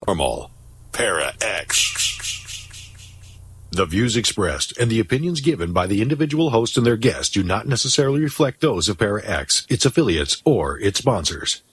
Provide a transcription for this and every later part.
Normal. Para X. The views expressed and the opinions given by the individual host and their guests do not necessarily reflect those of Para X, its affiliates, or its sponsors.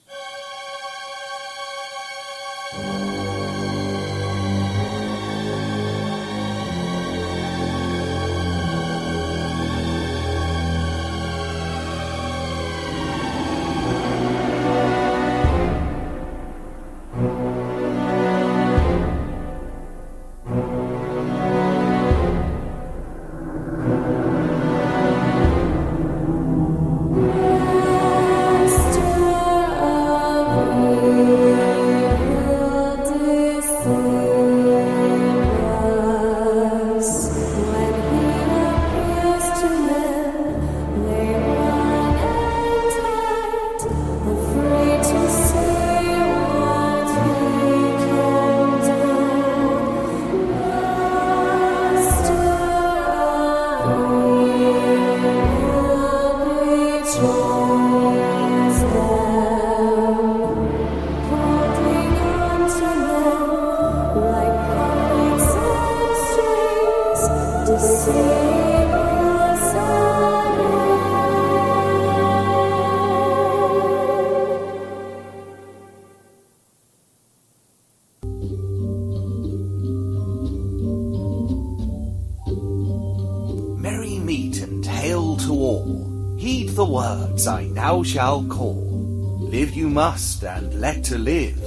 I now shall call. Live you must, and let to live.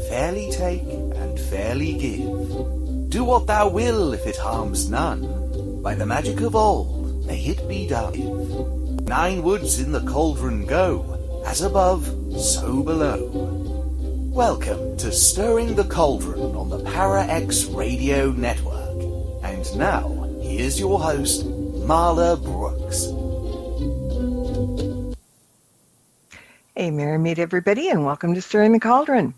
Fairly take, and fairly give. Do what thou will, if it harms none. By the magic of old, may it be done. 9 woods in the cauldron go, as above, so below. Welcome to Stirring the Cauldron on the Para X Radio Network. And now, here's your host, Marla Brooks. Hey, merry meet everybody, and welcome to Stirring the Cauldron.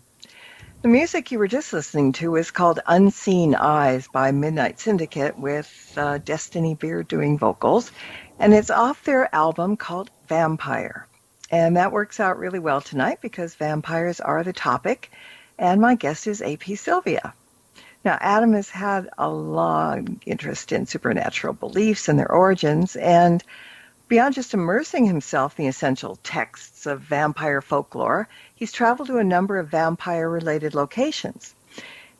The music you were just listening to is called Unseen Eyes by Midnight Syndicate with Destiny Beard doing vocals, and it's off their album called Vampire. And that works out really well tonight because vampires are the topic, and my guest is AP Sylvia. Now, Adam has had a long interest in supernatural beliefs and their origins, and beyond just immersing himself in the essential texts of vampire folklore, he's traveled to a number of vampire-related locations.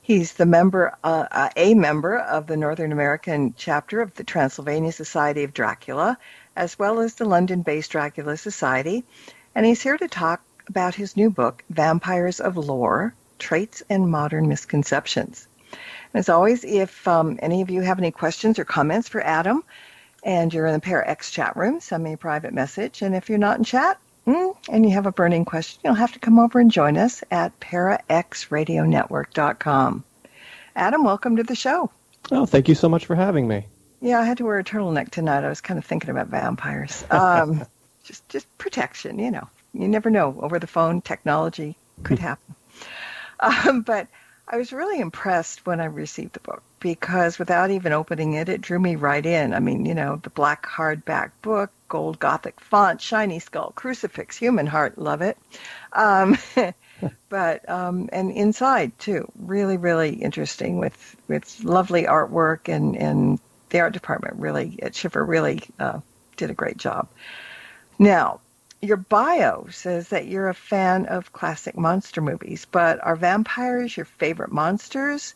He's a member of the Northern American chapter of the Transylvania Society of Dracula, as well as the London-based Dracula Society, and he's here to talk about his new book, Vampires of Lore, Traits and Modern Misconceptions. And as always, if any of you have any questions or comments for Adam, and you're in the Para X chat room, send me a private message. And if you're not in chat and you have a burning question, you'll have to come over and join us at paraxradionetwork.com. Adam, welcome to the show. Oh, thank you so much for having me. Yeah, I had to wear a turtleneck tonight. I was kind of thinking about vampires. Just protection, you know. You never know. Over the phone, technology could happen. But I was really impressed when I received the book because without even opening it, it drew me right in. I mean, you know, the black hardback book, gold Gothic font, shiny skull, crucifix, human heart, love it. But and inside too, really, really interesting with lovely artwork and the art department really at Schiffer really did a great job. Now, your bio says that you're a fan of classic monster movies, but are vampires your favorite monsters?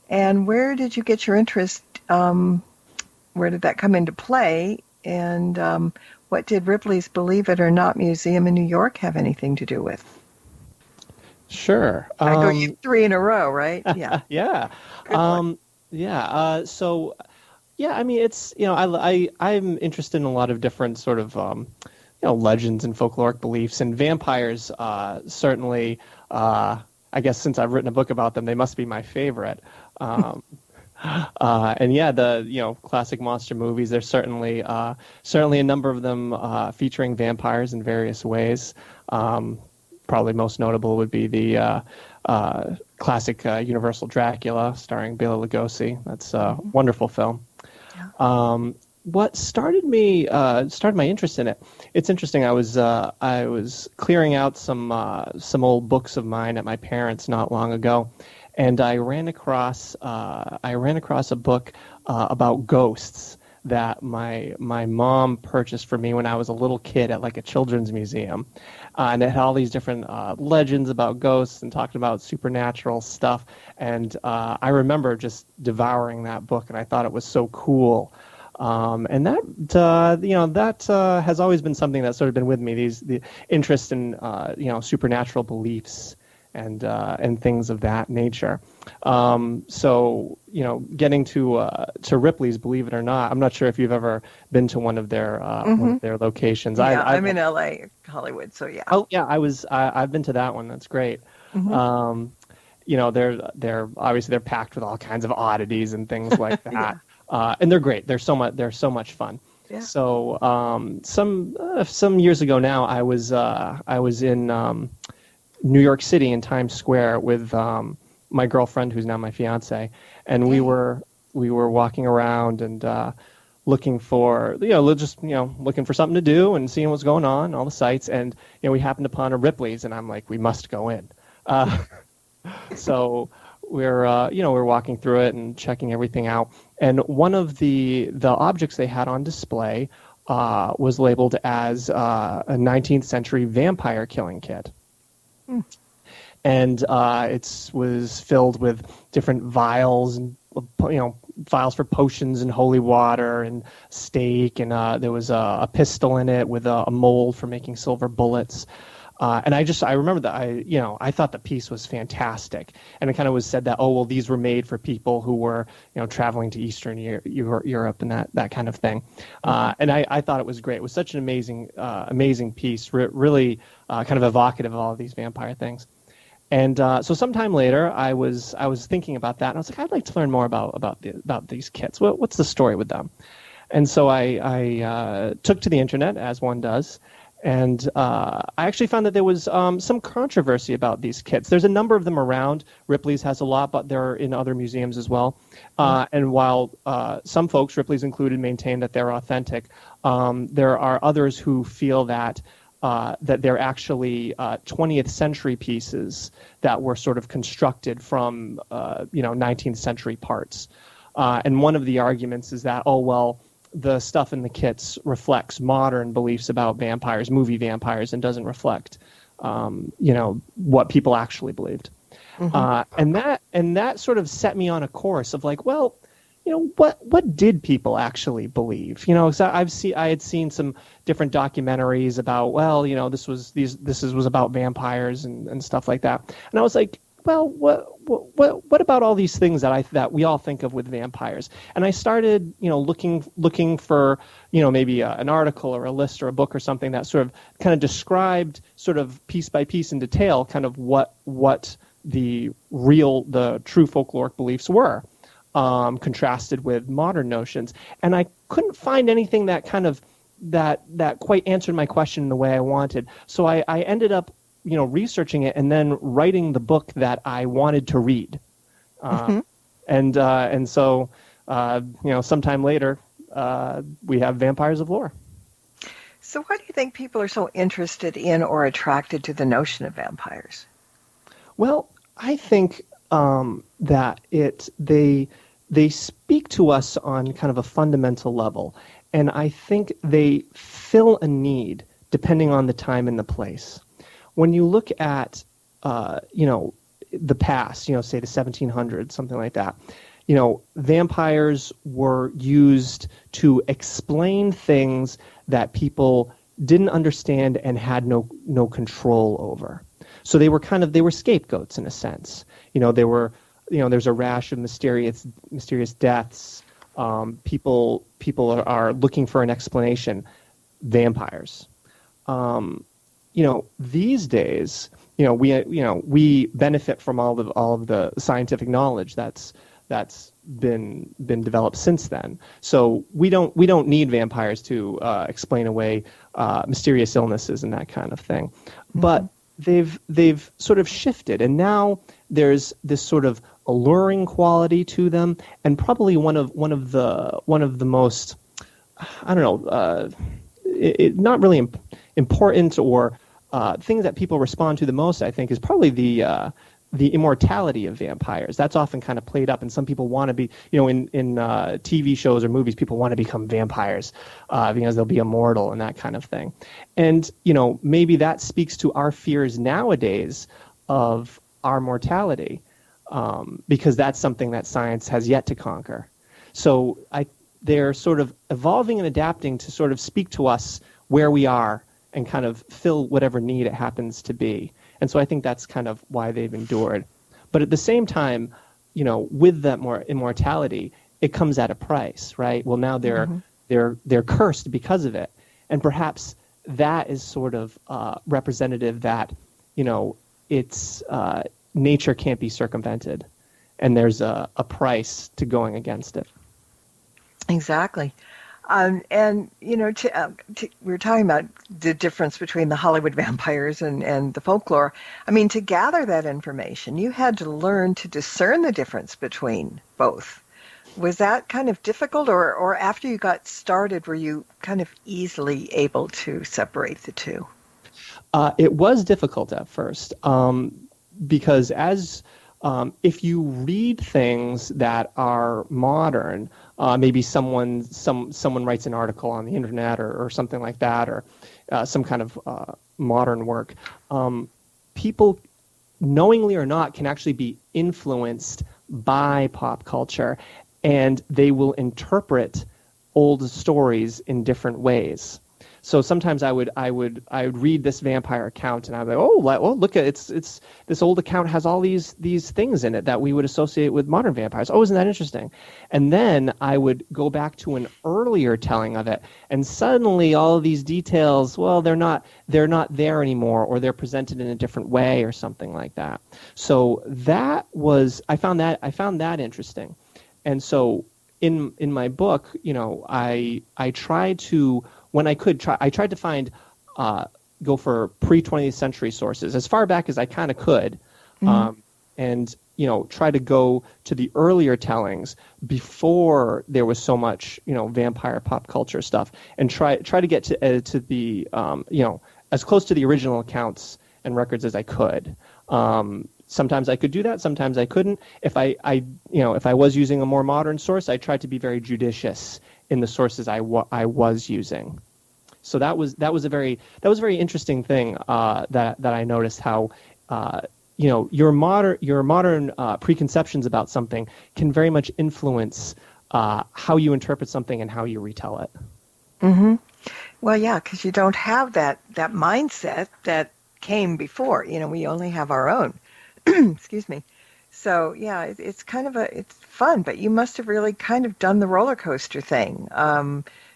And where did you get your interest? Where did that come into play? And what did Ripley's Believe It or Not Museum in New York have anything to do with? Sure. I go you 3 in a row, right? Yeah. Yeah. So, I mean, it's, you know, I'm interested in a lot of different sort of, legends and folkloric beliefs, and vampires certainly, I guess since I've written a book about them, they must be my favorite. And the classic monster movies. There's certainly a number of them featuring vampires in various ways. Probably most notable would be the classic Universal Dracula, starring Bela Lugosi. That's a wonderful film. Yeah. What started my interest in it? It's interesting. I was clearing out some old books of mine at my parents' not long ago. and I ran across a book about ghosts that my mom purchased for me when I was a little kid at like a children's museum, and it had all these different legends about ghosts and talking about supernatural stuff. And I remember just devouring that book, and I thought it was so cool. And that has always been something that's sort of been with me. The interest in supernatural beliefs and things of that nature. So getting to Ripley's, believe it or not, I'm not sure if you've ever been to one of their locations. Yeah, I'm in LA, Hollywood, so yeah. Oh yeah, I've been to that one. That's great. They're obviously they're packed with all kinds of oddities and things like that. And they're great. They're so much fun. Yeah. So some years ago now, I was in New York City in Times Square with my girlfriend, who's now my fiance, and we were walking around and looking for looking for something to do and seeing what's going on, all the sights, and we happened upon a Ripley's, and I'm like, we must go in. So we're walking through it and checking everything out, and one of the objects they had on display was labeled as a 19th century vampire killing kit. And it was filled with different vials and vials for potions and holy water and stake, and there was a pistol in it with a mold for making silver bullets. And I remember that I thought the piece was fantastic, and it kind of was said that, oh well, these were made for people who were traveling to Eastern Europe and that kind of thing. And I thought it was great. It was such an amazing piece, really kind of evocative of all of these vampire things. And so sometime later, I was thinking about that, and I was like, I'd like to learn more about these kits. What's the story with them? And so I took to the internet, as one does. And I actually found that there was some controversy about these kits. There's a number of them around. Ripley's has a lot, but they're in other museums as well. And while some folks, Ripley's included, maintain that they're authentic, there are others who feel that they're actually 20th century pieces that were sort of constructed from 19th century parts. And one of the arguments is that, oh well, the stuff in the kits reflects modern beliefs about vampires, movie vampires, and doesn't reflect, what people actually believed. And that sort of set me on a course of like, well, what did people actually believe? So I had seen some different documentaries about, well, this was about vampires and stuff like that, and I was like, well, what about all these things that we all think of with vampires? And I started, looking for, maybe an article or a list or a book or something that sort of kind of described sort of piece by piece in detail kind of what the true folkloric beliefs were, contrasted with modern notions. And I couldn't find anything that kind of that quite answered my question in the way I wanted. So I ended up researching it and then writing the book that I wanted to read. And so sometime later, we have Vampires of Lore. So why do you think people are so interested in or attracted to the notion of vampires? Well, I think that they speak to us on kind of a fundamental level, and I think they fill a need depending on the time and the place. When you look at, the past, say the 1700s, something like that, vampires were used to explain things that people didn't understand and had no control over. So they were scapegoats in a sense. There's a rash of mysterious deaths. People are looking for an explanation. Vampires. These days, we benefit from all of the scientific knowledge that's been developed since then. So we don't need vampires to explain away mysterious illnesses and that kind of thing. But they've sort of shifted, and now there's this sort of alluring quality to them, and probably one of the most, not really important or things that people respond to the most, I think, is probably the the immortality of vampires. That's often kind of played up, and some people want to be, in TV shows or movies, people want to become vampires because they'll be immortal and that kind of thing. And, maybe that speaks to our fears nowadays of our mortality, because that's something that science has yet to conquer. So they're sort of evolving and adapting to sort of speak to us where we are and kind of fill whatever need it happens to be. And so I think that's kind of why they've endured. But at the same time, with that more immortality, it comes at a price, right? Well, now they're cursed because of it. And perhaps that is sort of representative that, it's nature can't be circumvented, and there's a price to going against it. Exactly. And, we were talking about the difference between the Hollywood vampires and the folklore. I mean, to gather that information, you had to learn to discern the difference between both. Was that kind of difficult, or after you got started, were you kind of easily able to separate the two? It was difficult at first, because if you read things that are modern, maybe someone writes an article on the internet or something like that, or some kind of modern work, people, knowingly or not, can actually be influenced by pop culture, and they will interpret old stories in different ways. So sometimes I would read this vampire account, and I'd be like, oh, look at it's this old account has all these things in it that we would associate with modern vampires. Oh, isn't that interesting? And then I would go back to an earlier telling of it, and suddenly all of these details, well, they're not there anymore, or they're presented in a different way, or something like that. So I found that interesting, and so in my book, I tried to. When I could I tried to find, go for pre-20th century sources as far back as I kind of could, and try to go to the earlier tellings before there was so much vampire pop culture stuff, and try to get to the as close to the original accounts and records as I could. Sometimes I could do that, sometimes I couldn't. If I was using a more modern source, I tried to be very judicious in the sources I was using. So that was a very interesting thing that I noticed, how your modern preconceptions about something can very much influence how you interpret something and how you retell it. Mm-hmm. Well, yeah, because you don't have that mindset that came before. We only have our own. Excuse me. So yeah, it's kind of it's fun, but you must have really kind of done the roller coaster thing,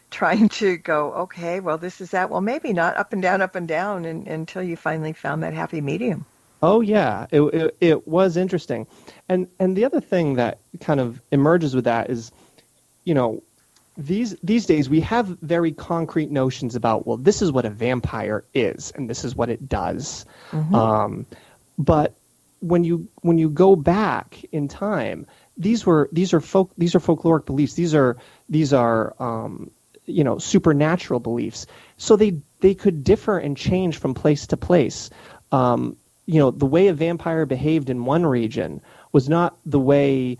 trying to go, okay, well, this is that. Well, maybe not up and down, until you finally found that happy medium. Oh yeah, it was interesting, and the other thing that kind of emerges with that is, these days we have very concrete notions about, well, this is what a vampire is and this is what it does, but when you go back in time, these are folkloric beliefs. These are supernatural beliefs. So they could differ and change from place to place. The way a vampire behaved in one region was not the way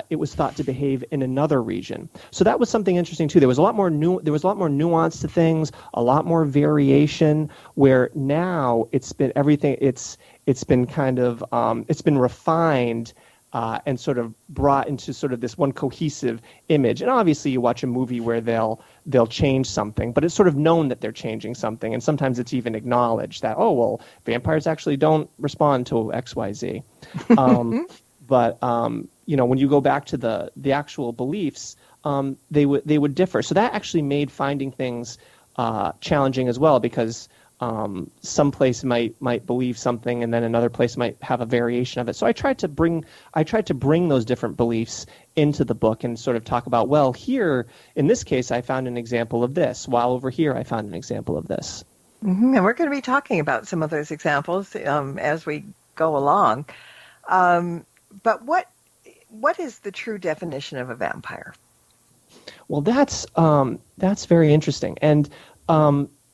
it was thought to behave in another region. So that was something interesting too. There was a lot more nuance to things, a lot more variation. Where now it's been everything. It's been kind of it's been refined and sort of brought into sort of this one cohesive image. And obviously, you watch a movie where they'll change something, but it's sort of known that they're changing something, and sometimes it's even acknowledged that, oh well, vampires actually don't respond to X, Y, Z. But when you go back to the actual beliefs, they would differ. So that actually made finding things challenging as well, because some place might believe something, and then another place might have a variation of it. So I tried to bring those different beliefs into the book and sort of talk about, well, here in this case I found an example of this, while over here I found an example of this. Mm-hmm. And we're going to be talking about some of those examples as we go along. But what is the true definition of a vampire? Well, that's very interesting, and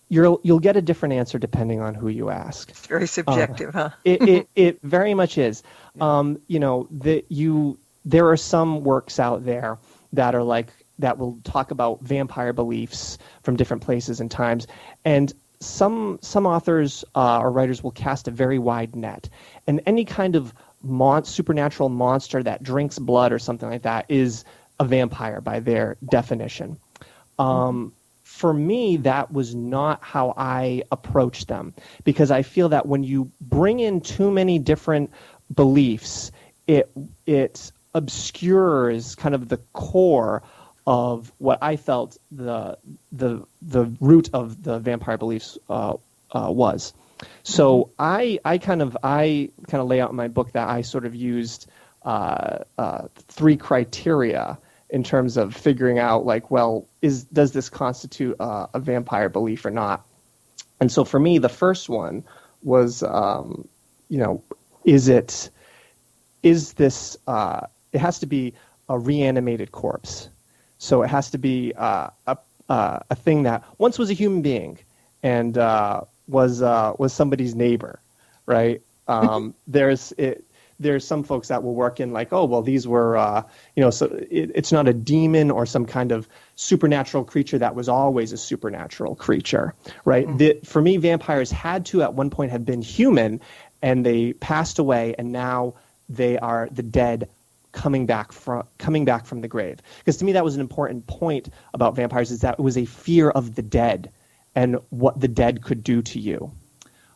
you'll get a different answer depending on who you ask. It's very subjective, huh? It very much is. There are some works out there that are like that will talk about vampire beliefs from different places and times, and some authors or writers will cast a very wide net, and any kind of supernatural monster that drinks blood or something like that is a vampire by their definition. For me, that was not how I approached them, because I feel that when you bring in too many different beliefs, it obscures kind of the core of what I felt the root of the vampire beliefs was. So I kind of lay out in my book that I sort of used 3 criteria in terms of figuring out, like, well, does this constitute a vampire belief or not? And so for me, the first one was, it has to be a reanimated corpse. So it has to be a thing that once was a human being and was somebody's neighbor, right? There's some folks that will work in like, oh, well, these were, so it's not a demon or some kind of supernatural creature that was always a supernatural creature, right? For me, vampires had to at one point have been human, and they passed away, and now they are the dead coming back from the grave. Because to me, that was an important point about vampires, is that it was a fear of the dead and what the dead could do to you.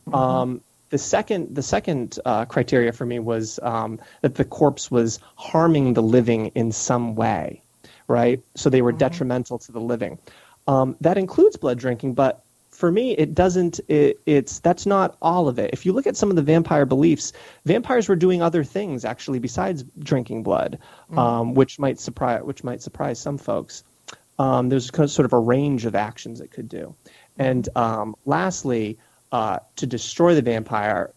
The second criteria for me was that the corpse was harming the living in some way, right? So they were detrimental to the living. That includes blood drinking, but for me, it doesn't. That's not all of it. If you look at some of the vampire beliefs, vampires were doing other things actually besides drinking blood, which might surprise some folks. There's sort of a range of actions it could do, and lastly. To destroy the vampire,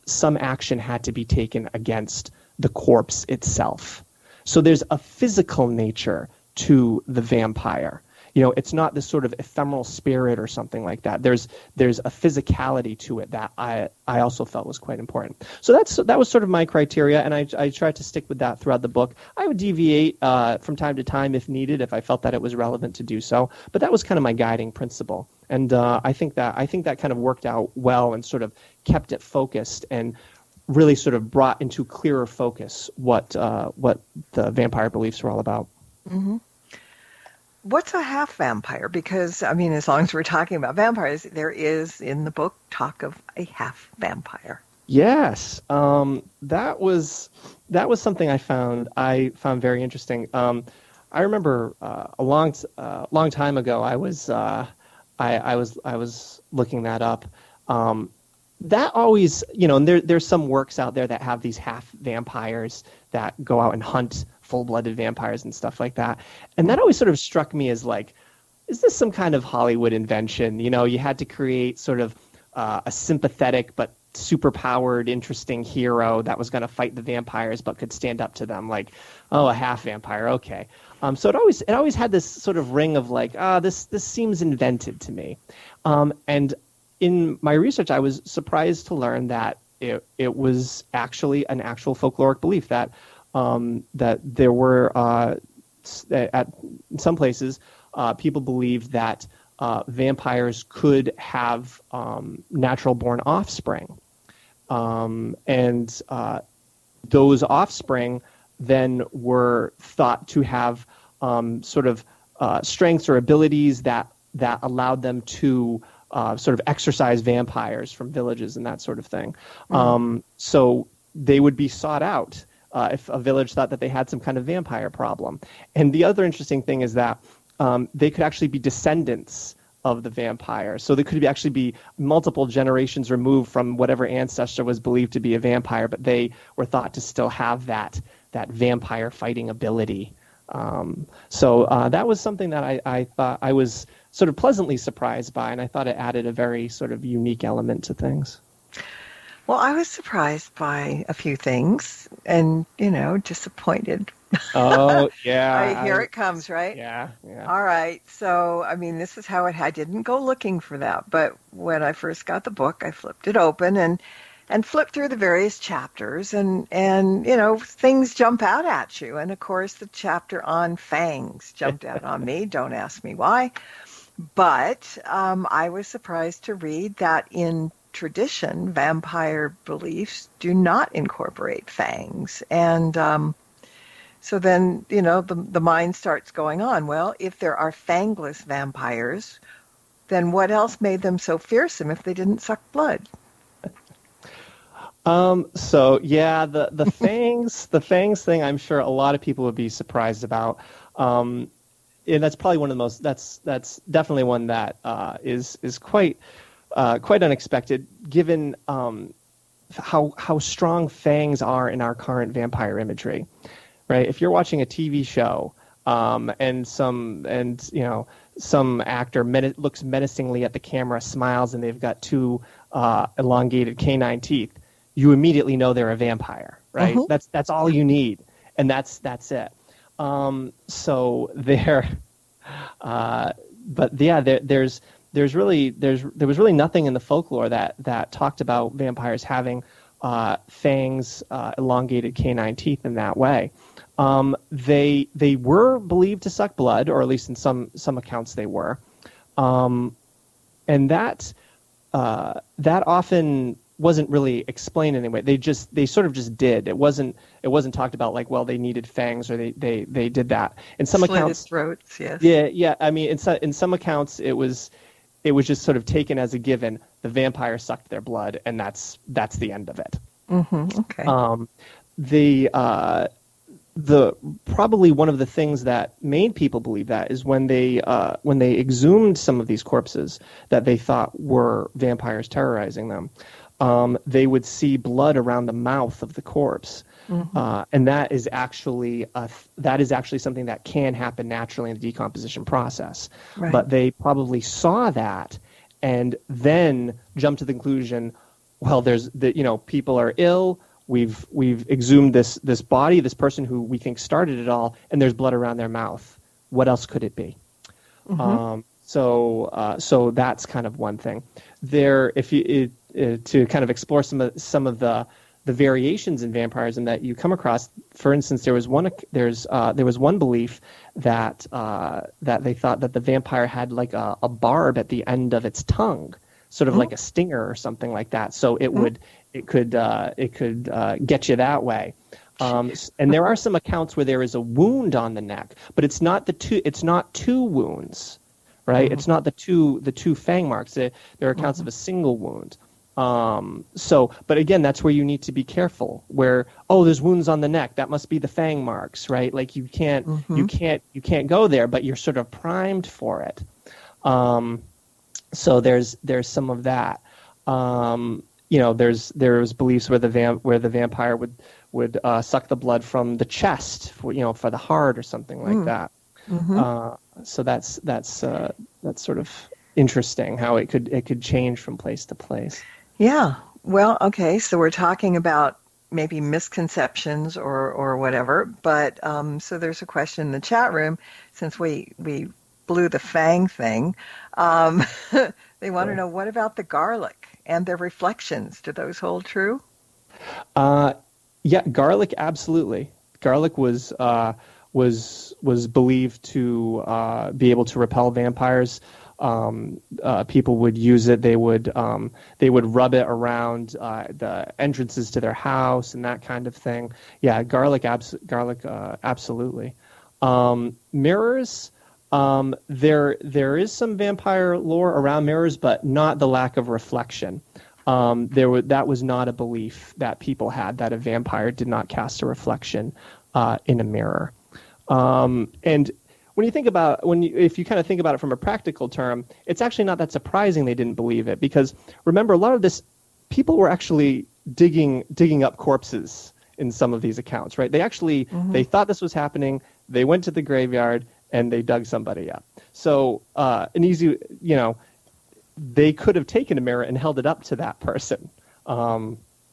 some action had to be taken against the corpse itself. So there's a physical nature to the vampire. It's not this sort of ephemeral spirit or something like that. There's a physicality to it that I also felt was quite important. So that was sort of my criteria, and I tried to stick with that throughout the book. I would deviate from time to time if needed, if I felt that it was relevant to do so. But that was kind of my guiding principle. And I think that kind of worked out well and sort of kept it focused and really sort of brought into clearer focus what the vampire beliefs were all about. Mm-hmm. What's a half vampire? Because, I mean, as long as we're talking about vampires, there is in the book talk of a half vampire. Yes, that was something I found very interesting. I remember a long time ago I was looking that up. That always, and there's some works out there that have these half vampires that go out and hunt full-blooded vampires and stuff like that. And that always sort of struck me as like, is this some kind of Hollywood invention? You had to create sort of a sympathetic but super-powered, interesting hero that was going to fight the vampires but could stand up to them. Like, oh, a half vampire, okay. So it always had this sort of ring of like, this seems invented to me. And in my research, I was surprised to learn that it was actually an actual folkloric belief that there were at some places people believed that vampires could have natural-born offspring, and those offspring then were thought to have sort of strengths or abilities that allowed them to sort of exorcise vampires from villages and that sort of thing. So they would be sought out if a village thought that they had some kind of vampire problem. And the other interesting thing is that they could actually be descendants of the vampire. So they could actually be multiple generations removed from whatever ancestor was believed to be a vampire, but they were thought to still have that vampire fighting ability. So that was something that I thought I was sort of pleasantly surprised by, and I thought it added a very sort of unique element to things. Well, I was surprised by a few things and, disappointed. Oh, yeah. Here it comes, right? Yeah, yeah. All right. So, I mean, this is how I didn't go looking for that, but when I first got the book, I flipped it open and flipped through the various chapters and things jump out at you. And of course, the chapter on fangs jumped out on me. Don't ask me why. But I was surprised to read that in tradition, vampire beliefs do not incorporate fangs. And so then, the mind starts going on. Well, if there are fangless vampires, then what else made them so fearsome if they didn't suck blood? So yeah, the fangs thing, I'm sure a lot of people would be surprised about. And that's probably one of the most, that's definitely one that is quite unexpected, given how strong fangs are in our current vampire imagery, right? If you're watching a TV show and some actor looks menacingly at the camera, smiles, and they've got two elongated canine teeth, you immediately know they're a vampire, right? Mm-hmm. That's all you need, and that's it. So there, but yeah, there was really nothing in the folklore that talked about vampires having fangs, elongated canine teeth in that way. They were believed to suck blood, or at least in some accounts they were, and that often wasn't really explained anyway. They sort of just did. It wasn't talked about like, well, they needed fangs or they did that. In some accounts, throats, yes. Yeah. I mean, in some accounts, it was just sort of taken as a given. The vampire sucked their blood, and that's the end of it. Mm-hmm. Okay. The probably one of the things that made people believe that is when they exhumed some of these corpses that they thought were vampires terrorizing them. They would see blood around the mouth of the corpse, mm-hmm. And that is actually something that can happen naturally in the decomposition process. Right. But they probably saw that and then jumped to the conclusion, well, people are ill. We've exhumed this body, this person who we think started it all, and there's blood around their mouth. What else could it be? Mm-hmm. So that's kind of one thing. There, to kind of explore some of the variations in vampirism that you come across. For instance, there was one belief that they thought that the vampire had like a barb at the end of its tongue, sort of like a stinger or something like that. So it could get you that way. And there are some accounts where there is a wound on the neck, but it's not two wounds, right? Mm-hmm. It's not the two fang marks. There are accounts of a single wound. But again, that's where you need to be careful. Where, there's wounds on the neck, that must be the fang marks, right? Like you can't go there, but you're sort of primed for it. So there's some of that. There's beliefs where the vampire would suck the blood from the chest, for the heart or something like that. Mm-hmm. So that's sort of interesting how it could change from place to place. Yeah. Well, okay. So we're talking about maybe misconceptions or whatever, but so there's a question in the chat room since we blew the fang thing. They want to know, what about the garlic and their reflections? Do those hold true? Yeah, garlic, absolutely. Garlic was believed to be able to repel vampires. People would use it. They would rub it around the entrances to their house and that kind of thing. Yeah, garlic, absolutely. Mirrors. There is some vampire lore around mirrors, but not the lack of reflection. That was not a belief that people had, that a vampire did not cast a reflection in a mirror. And when you think about if you kind of think about it from a practical term, it's actually not that surprising they didn't believe it, because remember, a lot of this, people were actually digging up corpses in some of these accounts, right? They actually they thought this was happening. They went to the graveyard and they dug somebody up. So they could have taken a mirror and held it up to that person.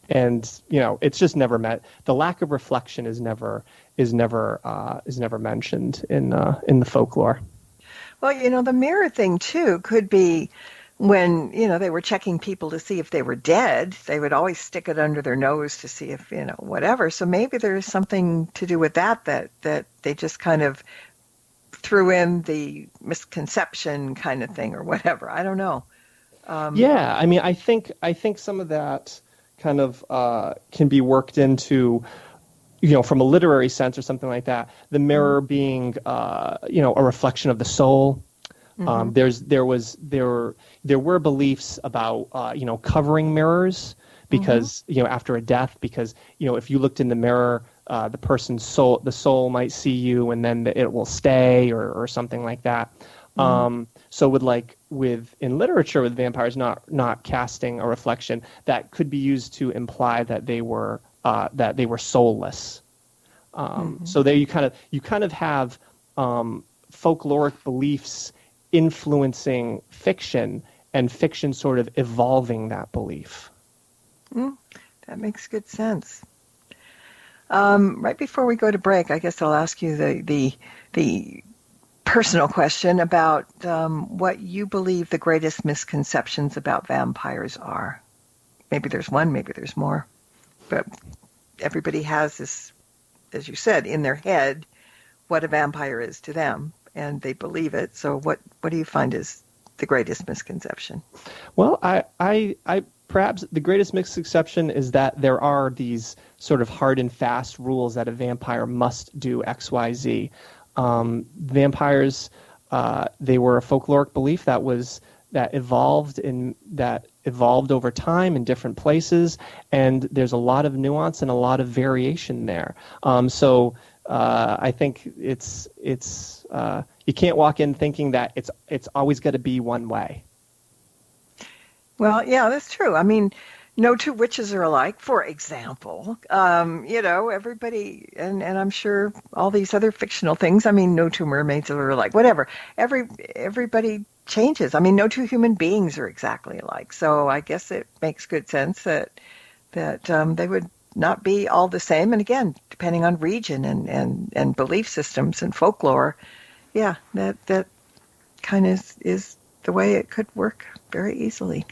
And it's just never met. The lack of reflection is never mentioned in the folklore. Well, the mirror thing too could be when, they were checking people to see if they were dead. They would always stick it under their nose to see if, whatever. So maybe there's something to do with that they just kind of threw in the misconception kind of thing or whatever. I don't know. Yeah, I mean, I think some of that kind of can be worked into, from a literary sense or something like that. The mirror being, a reflection of the soul. Mm-hmm. There were beliefs about, covering mirrors because, after a death, because, if you looked in the mirror, the person's soul, the soul might see you, and then it will stay or something like that. So in literature with vampires not casting a reflection, that could be used to imply that they were soulless. So there you kind of have folkloric beliefs influencing fiction, and fiction sort of evolving that belief. That makes good sense. Right before we go to break, I guess I'll ask you the personal question about what you believe the greatest misconceptions about vampires are. Maybe there's one, maybe there's more. But everybody has this, as you said, in their head what a vampire is to them, and they believe it. So what do you find is the greatest misconception? Well, I perhaps the greatest misconception is that there are these sort of hard and fast rules that a vampire must do X, Y, Z. Vampires, they were a folkloric belief that evolved over time in different places, and there's a lot of nuance and a lot of variation there. So I think it's you can't walk in thinking that it's always going to be one way. Well, yeah, that's true. I mean, no two witches are alike, for example. Everybody, and I'm sure all these other fictional things, I mean, no two mermaids are alike, whatever. Everybody changes. I mean, no two human beings are exactly alike. So I guess it makes good sense that they would not be all the same. And again, depending on region and belief systems and folklore, yeah, that kind of is the way it could work very easily.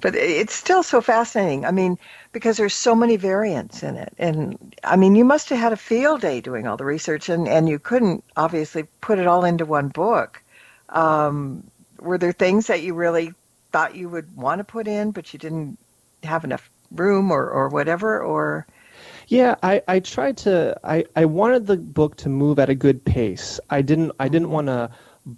But it's still so fascinating. I mean, because there's so many variants in it. And I mean, you must have had a field day doing all the research, and you couldn't obviously put it all into one book. Were there things that you really thought you would want to put in, but you didn't have enough room or whatever? Or yeah, I tried to. I wanted the book to move at a good pace. I didn't want to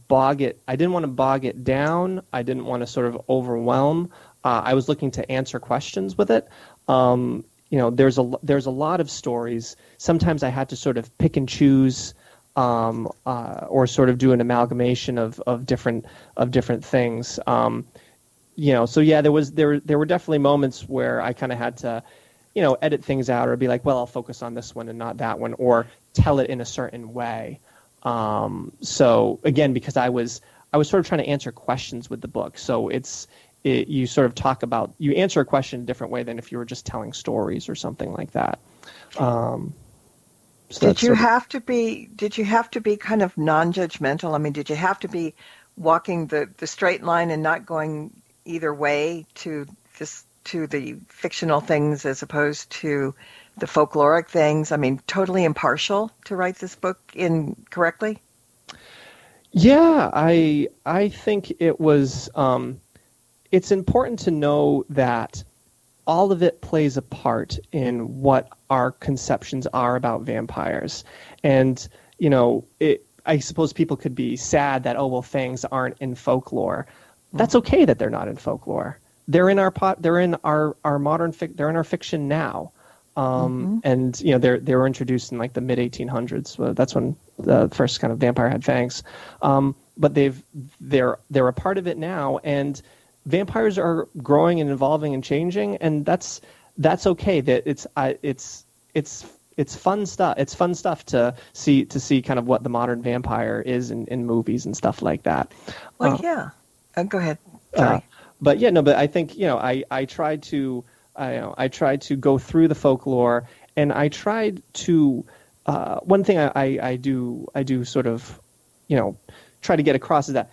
bog it. I didn't want to bog it down. I didn't want to sort of overwhelm. I was looking to answer questions with it. There's a lot of stories. Sometimes I had to sort of pick and choose, or sort of do an amalgamation of different things. So yeah, there were definitely moments where I kind of had to, edit things out or be like, well, I'll focus on this one and not that one, or tell it in a certain way. So again, because I was sort of trying to answer questions with the book. So you sort of you answer a question a different way than if you were just telling stories or something like that. Did you have to be kind of non-judgmental? I mean, did you have to be walking the straight line and not going either way to the fictional things as opposed to the folkloric things? I mean, totally impartial to write this book in correctly? Yeah, I think it was. It's important to know that all of it plays a part in what our conceptions are about vampires, and I suppose people could be sad that fangs aren't in folklore. That's okay that they're not in folklore. They're in they're in our modern they're in our fiction now. And they were introduced in like the mid 1800s. That's when the first kind of vampire had fangs. But they're a part of it now, and vampires are growing and evolving and changing, and that's okay. That it's fun stuff. It's fun stuff to see kind of what the modern vampire is in movies and stuff like that. Well, yeah. Go ahead. Sorry. But I think I tried to I tried to go through the folklore, and I tried to one thing I do sort of, try to get across is that,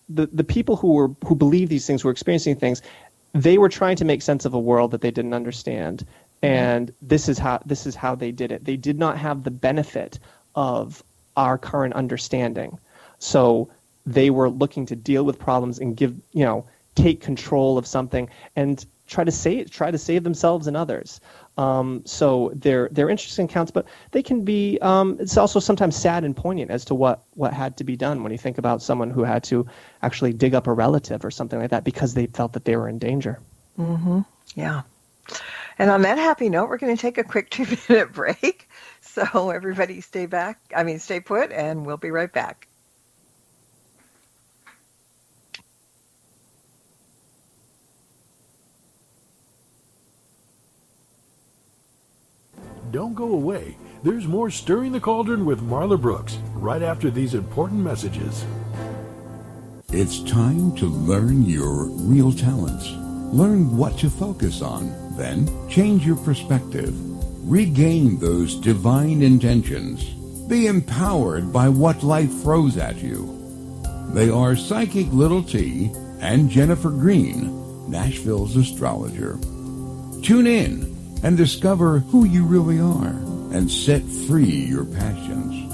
the people who believe these things, who were experiencing things, they were trying to make sense of a world that they didn't understand. And this is how they did it. They did not have the benefit of our current understanding. So they were looking to deal with problems and take control of something and try to save themselves and others. So they're interesting accounts, but they can be. It's also sometimes sad and poignant as to what had to be done when you think about someone who had to actually dig up a relative or something like that because they felt that they were in danger. Mm-hmm. Yeah. And on that happy note, we're going to take a quick 2-minute break. So everybody stay put, and we'll be right back. Don't go away. There's more Stirring the Cauldron with Marla Brooks right after these important messages. It's time to learn your real talents. Learn what to focus on. Then change your perspective. Regain those divine intentions. Be empowered by what life throws at you. They are Psychic Little T and Jennifer Green, Nashville's astrologer. Tune in and discover who you really are and set free your passions.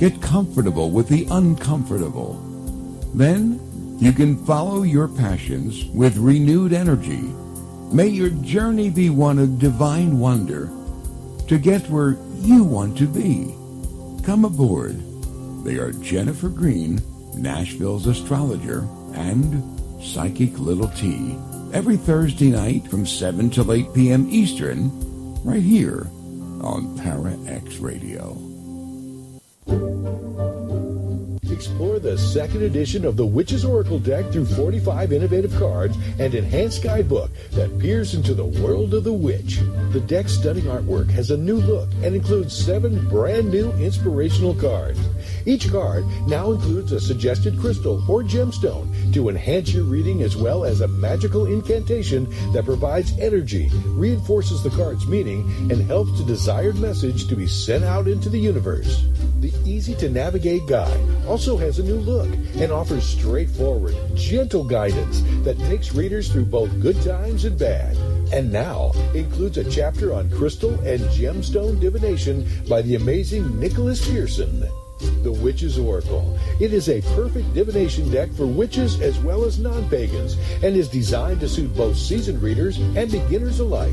Get comfortable with the uncomfortable. Then you can follow your passions with renewed energy. May your journey be one of divine wonder to get where you want to be. Come aboard. They are Jennifer Green, Nashville's astrologer, and Psychic Little T. Every Thursday night from 7 till 8 p.m. Eastern, right here on Para X Radio. Explore the second edition of the Witch's Oracle deck through 45 innovative cards and enhanced guidebook that peers into the world of the witch. The deck's stunning artwork has a new look and includes 7 brand new inspirational cards. Each card now includes a suggested crystal or gemstone to enhance your reading, as well as a magical incantation that provides energy, reinforces the card's meaning, and helps the desired message to be sent out into the universe. The easy-to-navigate guide also has a new look and offers straightforward, gentle guidance that takes readers through both good times and bad. And now includes a chapter on crystal and gemstone divination by the amazing Nicholas Pearson. The Witch's Oracle. It is a perfect divination deck for witches as well as non-pagans and is designed to suit both seasoned readers and beginners alike.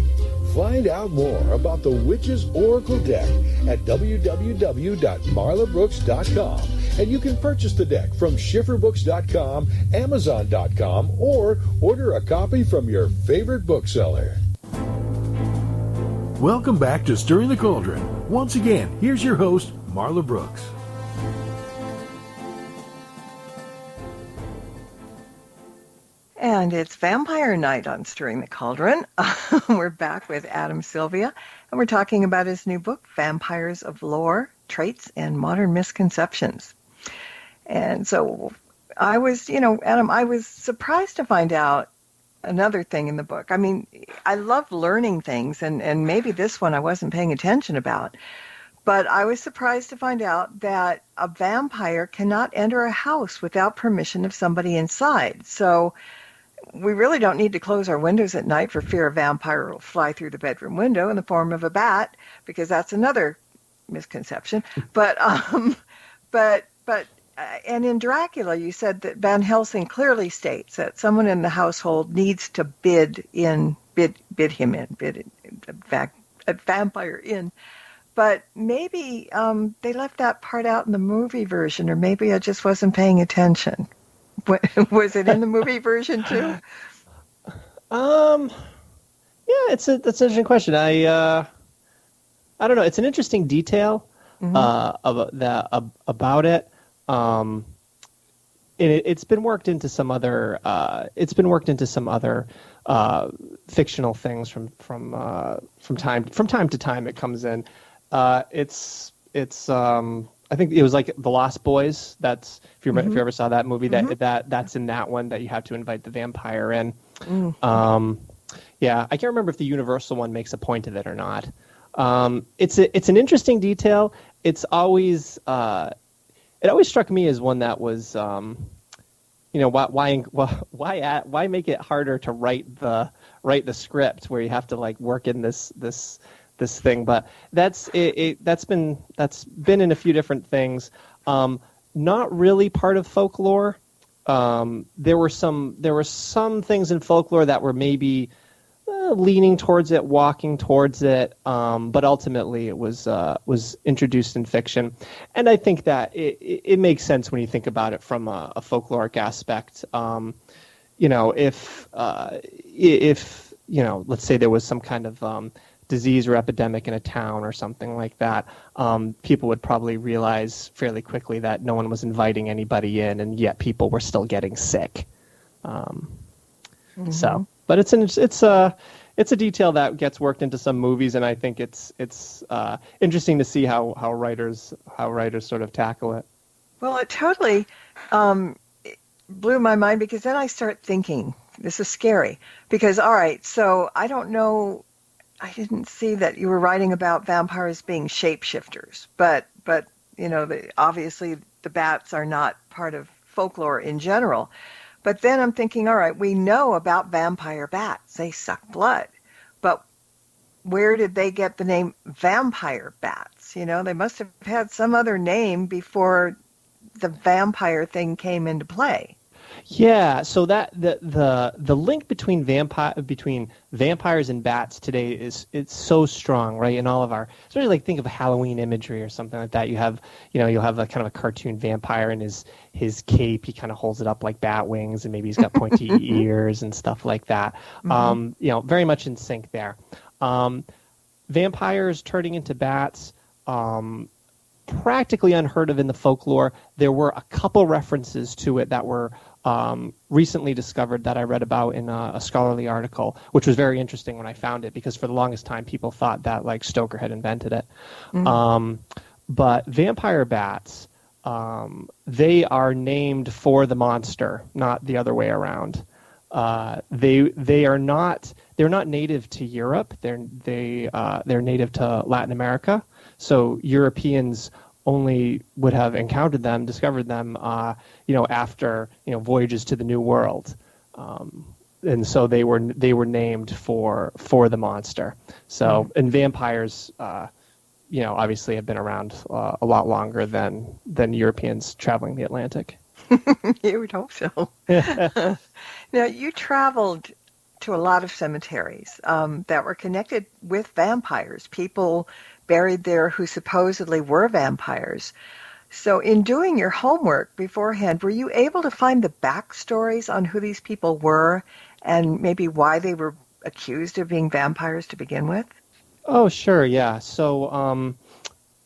Find out more about the Witch's Oracle deck at www.marlabrooks.com, and you can purchase the deck from schifferbooks.com, amazon.com, or order a copy from your favorite bookseller. Welcome back to Stirring the Cauldron. Once again, here's your host, Marla Brooks. And it's Vampire Night on Stirring the Cauldron. We're back with Adam Sylvia, and we're talking about his new book, Vampires of Lore, Traits, and Modern Misconceptions. And so I was, Adam, I was surprised to find out another thing in the book. I mean, I love learning things, and maybe this one I wasn't paying attention about. But I was surprised to find out that a vampire cannot enter a house without permission of somebody inside. So we really don't need to close our windows at night for fear a vampire will fly through the bedroom window in the form of a bat, because that's another misconception. But and in Dracula, you said that Van Helsing clearly states that someone in the household needs to bid a vampire in. But maybe they left that part out in the movie version, or maybe I just wasn't paying attention. Was it in the movie version too? Yeah, that's an interesting question. I don't know. It's an interesting detail about it. It's been worked into some other. Fictional things from time to time. It comes in. It's I think it was like The Lost Boys. That's if you ever saw that movie, that's in that one, that you have to invite the vampire in. Yeah, I can't remember if the Universal one makes a point of it or not. It's an interesting detail. It's always it always struck me as one that was why make it harder to write the script where you have to like work in this thing. But that's been in a few different things. Not really part of folklore. There were some things in folklore that were maybe leaning towards it, walking towards it, but ultimately it was introduced in fiction, and I think that it makes sense when you think about it from a folkloric aspect. If let's say there was some kind of disease or epidemic in a town or something like that, people would probably realize fairly quickly that no one was inviting anybody in, and yet people were still getting sick. So, but it's a detail that gets worked into some movies, and I think it's interesting to see how writers sort of tackle it. Well, it totally blew my mind, because then I start thinking, this is scary, because all right, so I don't know. I didn't see that you were writing about vampires being shapeshifters, but obviously the bats are not part of folklore in general. But then I'm thinking, all right, we know about vampire bats. They suck blood. But where did they get the name vampire bats? They must have had some other name before the vampire thing came into play. Yeah, so that the link between vampires and bats today it's so strong, right? In all of our, especially like think of Halloween imagery or something like that. You'll have a kind of a cartoon vampire in his cape. He kind of holds it up like bat wings, and maybe he's got pointy ears and stuff like that. Mm-hmm. Very much in sync there. Vampires turning into bats. Practically unheard of in the folklore. There were a couple references to it that were recently discovered that I read about in a scholarly article, which was very interesting when I found it, because for the longest time people thought that like Stoker had invented it. Mm-hmm. But vampire bats, they are named for the monster, not the other way around. They're not native to Europe. They're native to Latin America. So Europeans only would have encountered them, discovered them, after voyages to the New World, and so they were named for the monster. So, and vampires, obviously have been around a lot longer than Europeans traveling the Atlantic. You would hope so. Now, you traveled to a lot of cemeteries that were connected with vampires. People buried there who supposedly were vampires. So in doing your homework beforehand, were you able to find the backstories on who these people were and maybe why they were accused of being vampires to begin with? Oh, sure, yeah. So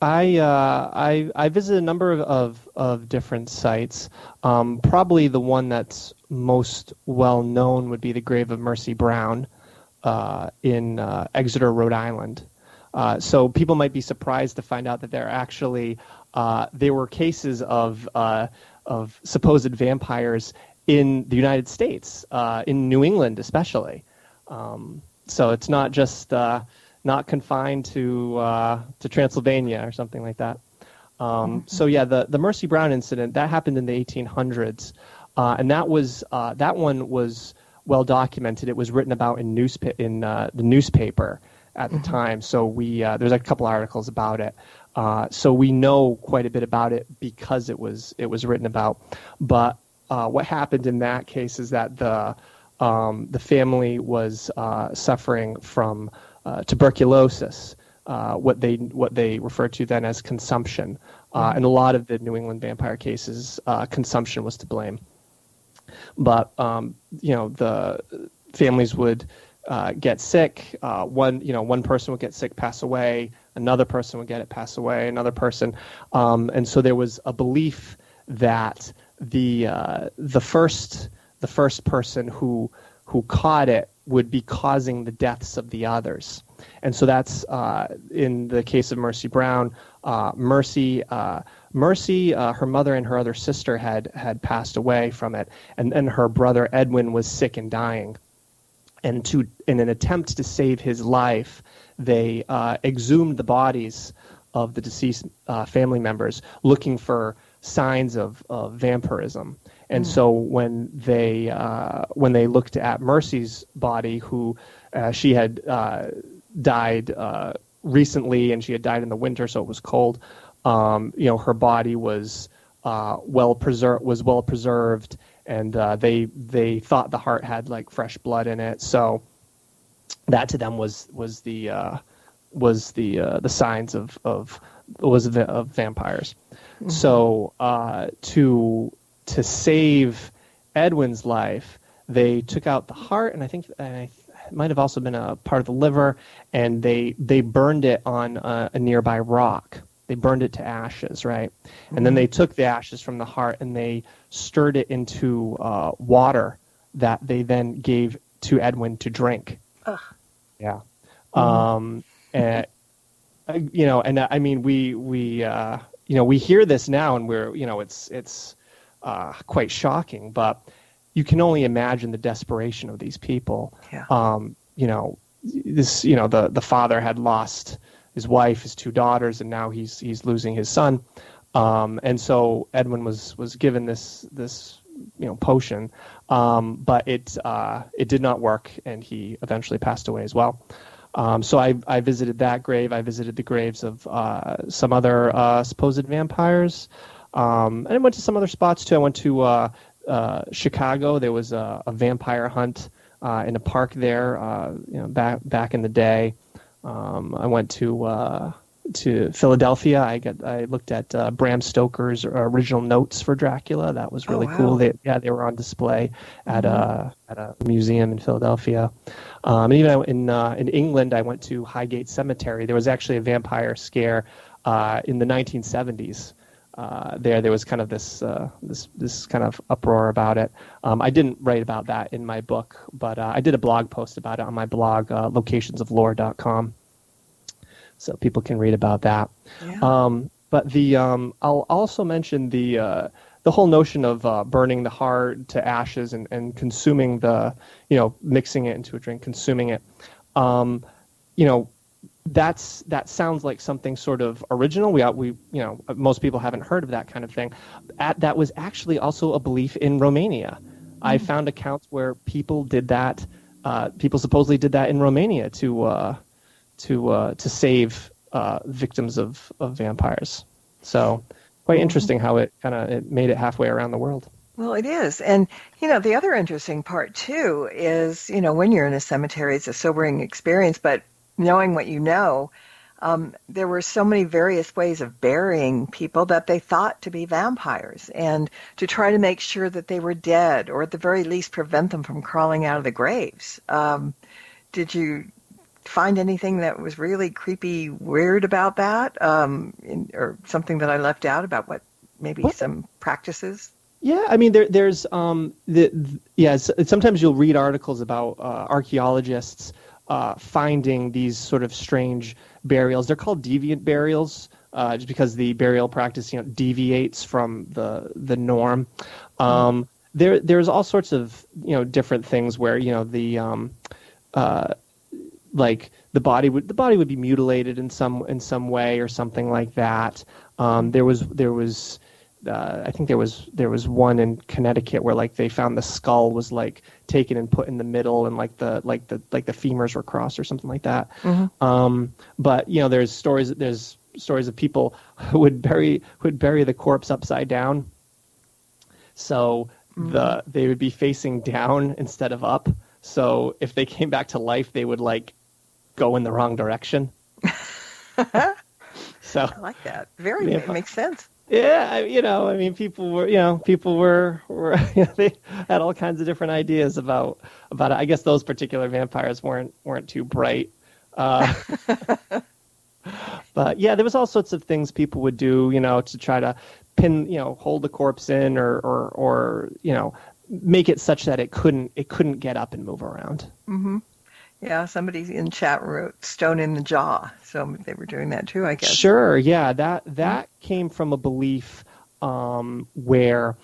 I visited a number of different sites. Probably the one that's most well known would be the grave of Mercy Brown in Exeter, Rhode Island. So people might be surprised to find out that there were cases of supposed vampires in the United States, in New England especially. So it's not just not confined to Transylvania or something like that. So yeah, the Mercy Brown incident that happened in the 1800s, and that one was well documented. It was written about in the newspaper at the time. So there's a couple articles about it. So we know quite a bit about it because it was written about. But what happened in that case is that the family was suffering from tuberculosis, what they referred to then as consumption. And a lot of the New England vampire cases, consumption was to blame. But the families would get sick. One person would get sick, pass away. Another person would get it, pass away. Another person, and so there was a belief that the first person who caught it would be causing the deaths of the others. And so that's in the case of Mercy Brown. Mercy, her mother and her other sister had passed away from it, and her brother Edwin was sick and dying. And in an attempt to save his life, they exhumed the bodies of the deceased family members, looking for signs of vampirism. And so when they looked at Mercy's body, who she had died recently, and she had died in the winter, so it was cold. Her body was well preserved, and they thought the heart had like fresh blood in it. So that to them was the signs of vampires. Mm-hmm. So to save Edwin's life, they took out the heart, and I think it might have also been a part of the liver, and they burned it on a nearby rock. They burned it to ashes, right? Mm-hmm. And then they took the ashes from the heart and they stirred it into water that they then gave to Edwin to drink. Ugh. Yeah. Mm-hmm. And I mean, we hear this now, and we're, it's quite shocking, but you can only imagine the desperation of these people. Yeah. The father had lost his wife, his 2 daughters, and now he's losing his son. And so Edwin was given this potion, but it did not work, and he eventually passed away as well. So I visited that grave. I visited the graves of some other supposed vampires, and I went to some other spots too. I went to Chicago. There was a vampire hunt in a park there, back in the day. I went to Philadelphia. I looked at Bram Stoker's original notes for Dracula. That was really cool. They were on display at a museum in Philadelphia. And even in England, I went to Highgate Cemetery. There was actually a vampire scare in the 1970s. There was kind of this kind of uproar about it. I didn't write about that in my book, but I did a blog post about it on my blog, locationsoflore.com, so people can read about that. Yeah. But I'll also mention the whole notion of burning the heart to ashes and consuming mixing it into a drink, consuming it. That sounds like something sort of original. We most people haven't heard of that kind of thing. That was actually also a belief in Romania. I found accounts where people did that. People supposedly did that in Romania to save victims of vampires. So quite interesting how it made it halfway around the world. Well, it is. And, the other interesting part, too, is, when you're in a cemetery, it's a sobering experience, but knowing what you know, there were so many various ways of burying people that they thought to be vampires, and to try to make sure that they were dead, or at the very least prevent them from crawling out of the graves. Did you find anything that was really creepy, weird about that, or something that I left out about some practices? Yeah, I mean, there's sometimes you'll read articles about archaeologists finding these sort of strange burials. They're called deviant burials, just because the burial practice, deviates from the norm. There's all sorts of different things where like the body would be mutilated in some way or something like that. There was I think there was one in Connecticut where like they found the skull was like taken and put in the middle, and like the femurs were crossed or something like that. Mm-hmm. But there's stories of people who would bury the corpse upside down, so they would be facing down instead of up. So if they came back to life, they would like go in the wrong direction. So I like that. It makes sense. Yeah, I mean, people were they had all kinds of different ideas about it. I guess those particular vampires weren't too bright. But yeah, there was all sorts of things people would do, to try to hold the corpse in or make it such that it couldn't get up and move around. Mm-hmm. Yeah, somebody in chat wrote "stone in the jaw," so they were doing that too, I guess. Sure, yeah, that came from a belief where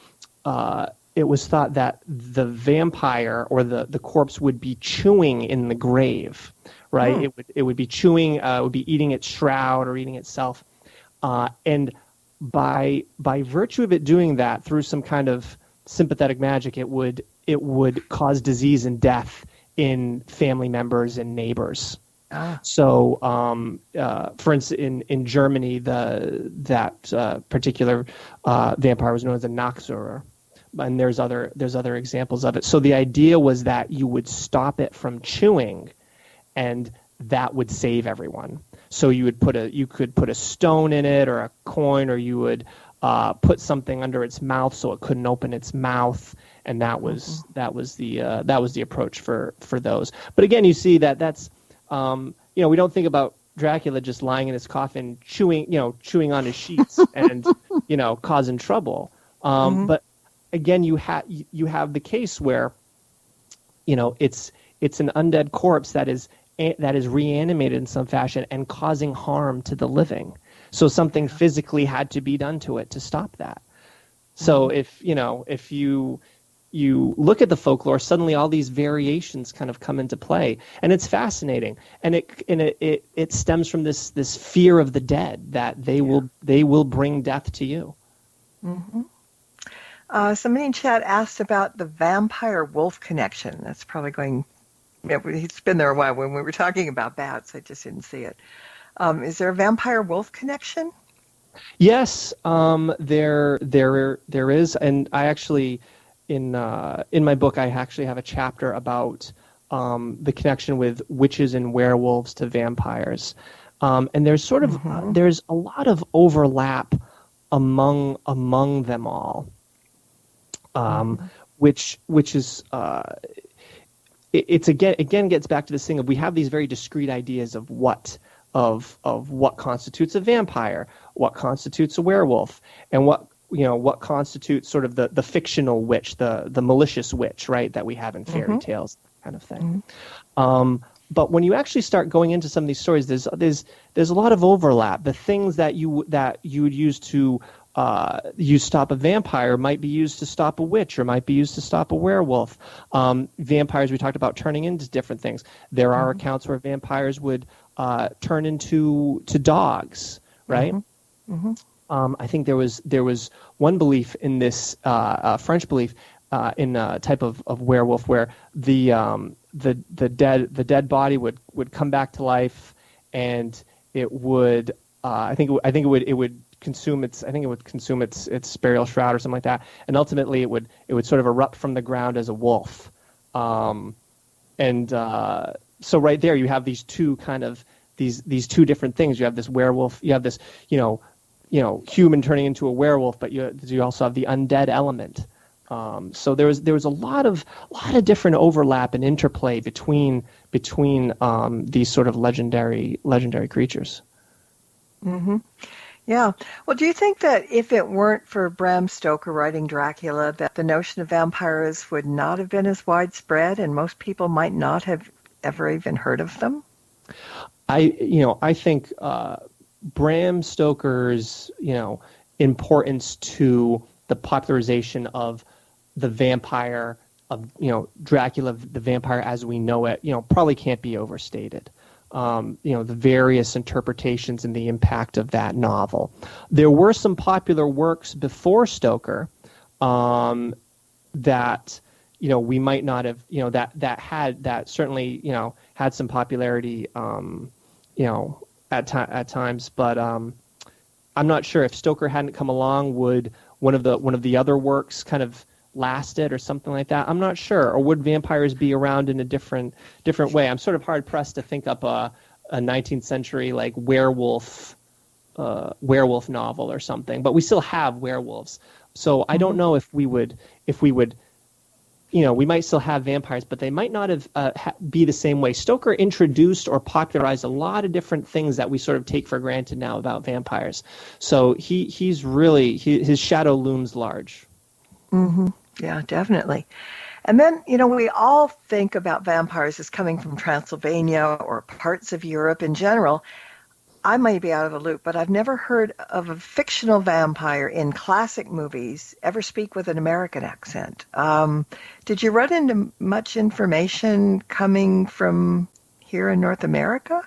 it was thought that the vampire or the corpse would be chewing in the grave, right? It would be chewing, it would be eating its shroud or eating itself, and by virtue of it doing that through some kind of sympathetic magic, it would cause disease and death in family members and neighbors. So, for instance, in Germany, that particular vampire was known as a Nachsurer, and there's other examples of it. So the idea was that you would stop it from chewing, and that would save everyone. So you could put a stone in it or a coin, or you would put something under its mouth so it couldn't open its mouth, and that was the approach for those. But again, you see that's we don't think about Dracula just lying in his coffin chewing on his sheets and causing trouble. But again, you have the case where it's an undead corpse that is reanimated in some fashion and causing harm to the living. So something physically had to be done to it to stop that. So if you look at the folklore, suddenly all these variations kind of come into play, and it's fascinating. And it stems from this fear of the dead, that they will bring death to you. Somebody in chat asked about the vampire wolf connection. That's probably going. It's been there a while when we were talking about bats. I just didn't see it. Is there a vampire wolf connection? Yes, there is, and I actually. In my book, I actually have a chapter about the connection with witches and werewolves to vampires, and there's sort of there's a lot of overlap among them all, which is it's again gets back to this thing of we have these very discrete ideas of what constitutes a vampire, what constitutes a werewolf, and what constitutes sort of the fictional witch, the malicious witch, right, that we have in fairy tales, kind of thing. But when you actually start going into some of these stories, there's a lot of overlap. The things that you would use to stop a vampire might be used to stop a witch, or might be used to stop a werewolf. Vampires, we talked about turning into different things. There are accounts where vampires would turn into dogs, right? I think there was one belief in this French belief in a type of werewolf where the dead body would come back to life, and it would it would consume its burial shroud or something like that, and ultimately it would sort of erupt from the ground as a wolf. So right there you have these two kind of these two different things. You have this werewolf, you have this human turning into a werewolf, but you also have the undead element. So there was a lot of different overlap and interplay between these sort of legendary creatures. Yeah. Well, do you think that if it weren't for Bram Stoker writing Dracula, that the notion of vampires would not have been as widespread, and most people might not have ever even heard of them? I think Bram Stoker's, importance to the popularization of the vampire, of Dracula, the vampire as we know it, probably can't be overstated. The various interpretations and the impact of that novel. There were some popular works before Stoker that we might not have that certainly had some popularity at times, but I'm not sure if Stoker hadn't come along, would one of the other works kind of lasted or something like that? I'm not sure. Or would vampires be around in a different way? I'm sort of hard pressed to think up a 19th century like werewolf novel or something. But we still have werewolves, so I don't know if we would. We might still have vampires, but they might not have be the same way. Stoker introduced or popularized a lot of different things that we sort of take for granted now about vampires. So he's really his shadow looms large. Yeah, definitely. And then, we all think about vampires as coming from Transylvania or parts of Europe in general. I may be out of the loop, but I've never heard of a fictional vampire in classic movies ever speak with an American accent. Did you run into much information coming from here in North America?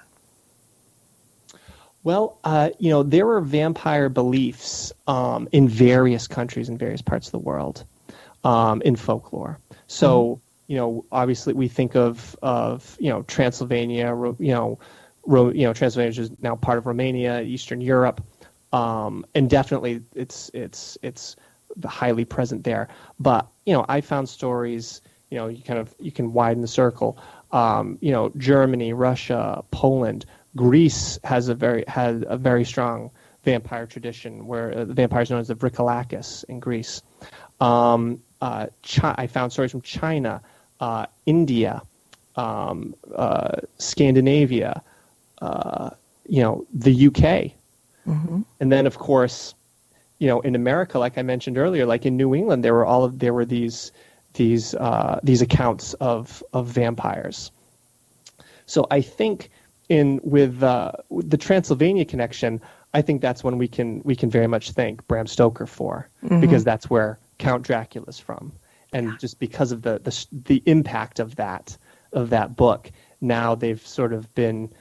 Well, there were vampire beliefs in various countries in various parts of the world in folklore. So, obviously we think of Transylvania, Transylvania is now part of Romania, Eastern Europe, and definitely it's highly present there. But I found stories. You can widen the circle. Germany, Russia, Poland, Greece had a very strong vampire tradition where the vampire is known as the Vricalacus in Greece. I found stories from China, India, Scandinavia, the UK. Mm-hmm. And then, of course, in America, like I mentioned earlier, like in New England, there were these accounts of vampires. So I think with the Transylvania connection, I think that's when we can very much thank Bram Stoker for, because that's where Count Dracula's from, and just because of the impact of that book, now they've sort of been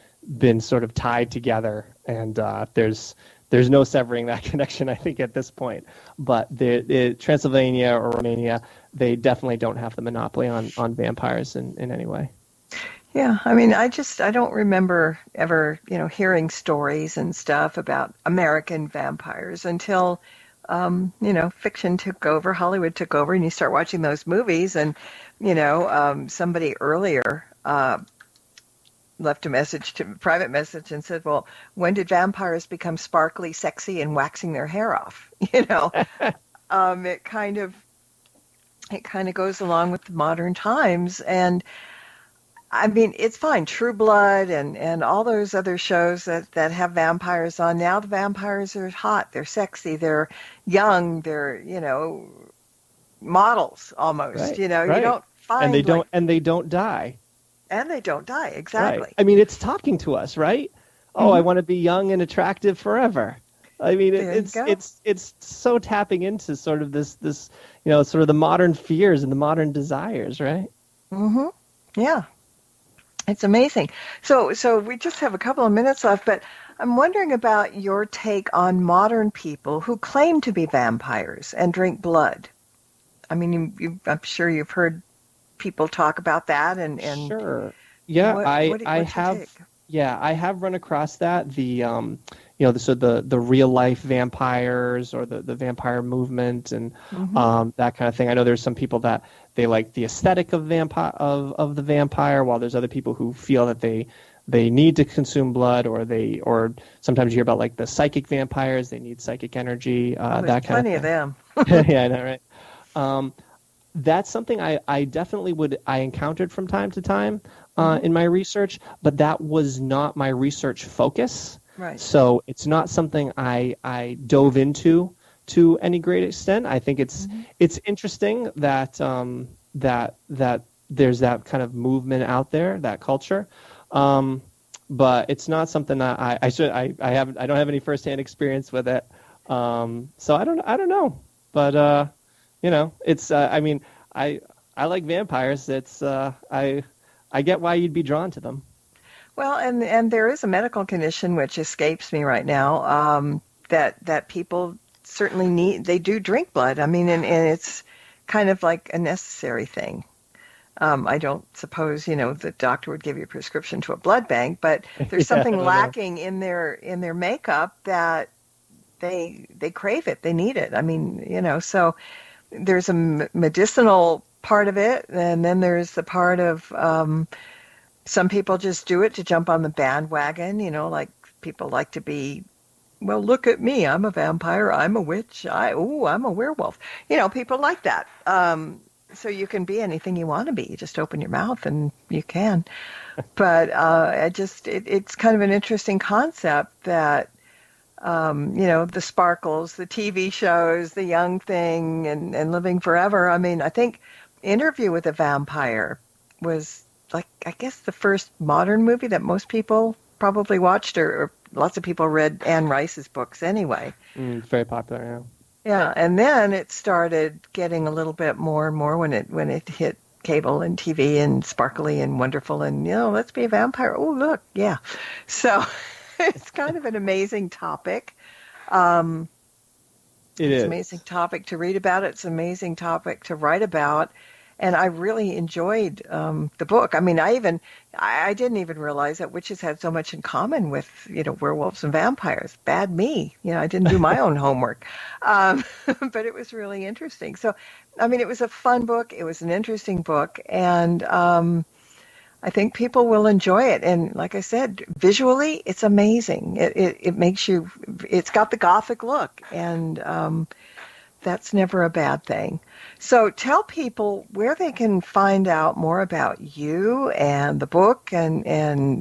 sort of tied together, and there's no severing that connection, I think, at this point. But the Transylvania or Romania, they definitely don't have the monopoly on vampires in any way. Yeah, I mean, I don't remember ever, hearing stories and stuff about American vampires until, fiction took over, Hollywood took over, and you start watching those movies, and, somebody earlier left a private message and said, well, when did vampires become sparkly, sexy, and waxing their hair off? It kind of goes along with the modern times, and I mean, it's fine. True Blood and all those other shows that have vampires on. Now the vampires are hot. They're sexy. They're young. They're, models almost. Right, You right. don't find and they don't die. And they don't die, exactly. Right. I mean, it's talking to us, right? Oh, I want to be young and attractive forever. I mean, it's so tapping into sort of this sort of the modern fears and the modern desires, right? Mm-hmm. Yeah. It's amazing. So we just have a couple of minutes left, but I'm wondering about your take on modern people who claim to be vampires and drink blood. I mean, I'm sure you've heard people talk about that, and sure. Yeah, I have. Take? Yeah, I have run across that. The real life vampires or the vampire movement and that kind of thing. I know there's some people that they like the aesthetic of the vampire, while there's other people who feel that they need to consume blood, or sometimes you hear about like the psychic vampires. They need psychic energy. That kind plenty of them. Yeah, I know, right? That's something I definitely I encountered from time to time in my research, but that was not my research focus. Right. So it's not something I dove into to any great extent. I think it's interesting that that there's that kind of movement out there, that culture. But it's not something that I don't have any firsthand experience with it. So I don't know. But it's I mean, I like vampires. It's I get why you'd be drawn to them. Well, and there is a medical condition which escapes me right now, that people certainly they do drink blood. I mean, and it's kind of like a necessary thing. I don't suppose, the doctor would give you a prescription to a blood bank, but there's something lacking in their makeup that they crave it. They need it. I mean, so there's a medicinal part of it, and then there's the part of some people just do it to jump on the bandwagon, like people like to be, well, look at me, I'm a vampire, I'm a witch, I'm a werewolf. People like that. So you can be anything you want to be. You just open your mouth and you can. But it's kind of an interesting concept that, the sparkles, the TV shows, the young thing, and living forever. I mean, I think Interview with a Vampire was, like, I guess the first modern movie that most people probably watched or lots of people read Anne Rice's books anyway. Very popular, yeah. Yeah, and then it started getting a little bit more and more when it hit cable and TV and sparkly and wonderful and, let's be a vampire. Oh, look, yeah. So it's kind of an amazing topic. It's an amazing topic to read about. It's an amazing topic to write about. And I really enjoyed the book. I mean, I didn't even realize that witches had so much in common with, werewolves and vampires. Bad me. I didn't do my own homework. But it was really interesting. So, I mean, it was a fun book. It was an interesting book. And I think people will enjoy it. And like I said, visually, it's amazing. It makes you, it's got the Gothic look. And that's never a bad thing. So tell people where they can find out more about you and the book and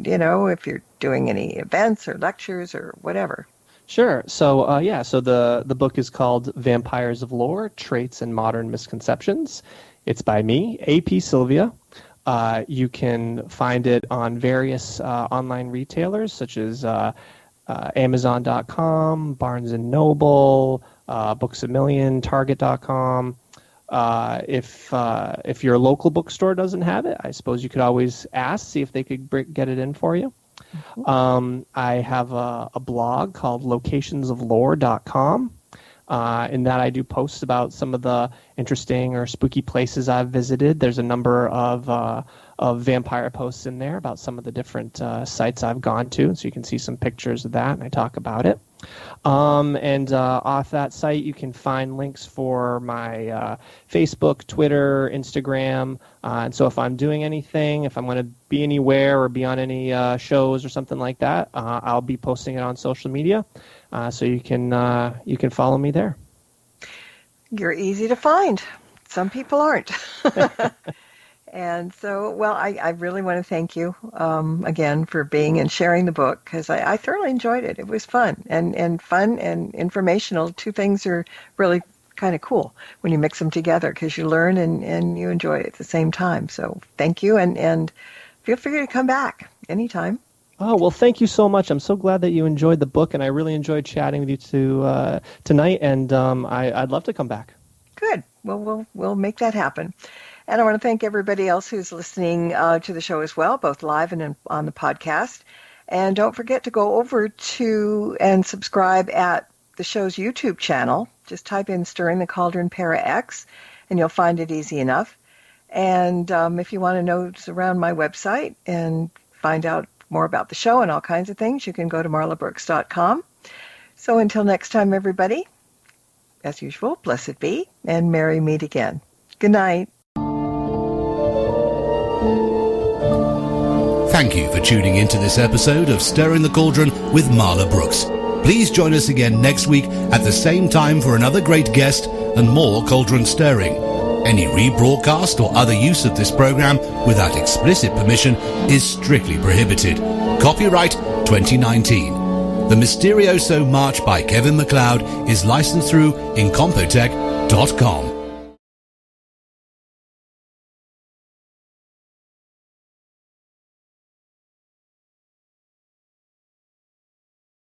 if you're doing any events or lectures or whatever. Sure. So, so the book is called Vampires of Lore, Traits and Modern Misconceptions. It's by me, A.P. Sylvia. You can find it on various online retailers such as Amazon.com, Barnes & Noble, Books A Million, Target.com. If your local bookstore doesn't have it, I suppose you could always ask, see if they could get it in for you. I have a blog called locationsoflore.com. In that I do posts about some of the interesting or spooky places I've visited. There's a number of vampire posts in there about some of the different sites I've gone to, so you can see some pictures of that, and I talk about it. And off that site, you can find links for my Facebook, Twitter, Instagram. And so if I'm doing anything, if I'm going to be anywhere or be on any shows or something like that, I'll be posting it on social media. So you can follow me there. You're easy to find. Some people aren't. And so, well, I really want to thank you again for being and sharing the book, because I thoroughly enjoyed it. It was fun and informational. Two things are really kind of cool when you mix them together, because you learn and you enjoy it at the same time. So thank you, and feel free to come back anytime. Oh, well, thank you so much. I'm so glad that you enjoyed the book, and I really enjoyed chatting with you tonight, and I'd love to come back. Good. Well, we'll make that happen. And I want to thank everybody else who's listening to the show as well, both live and on the podcast. And don't forget to go over to and subscribe at the show's YouTube channel. Just type in Stirring the Cauldron Para X, and you'll find it easy enough. And if you want to know around my website and find out more about the show and all kinds of things, you can go to marlabrooks.com. So until next time, everybody, as usual, blessed be, and merry meet again. Good night. Thank you for tuning into this episode of Stirring the Cauldron with Marla Brooks. Please join us again next week at the same time for another great guest and more cauldron stirring. Any rebroadcast or other use of this program without explicit permission is strictly prohibited. Copyright 2019. The Mysterioso March by Kevin MacLeod is licensed through incompetech.com.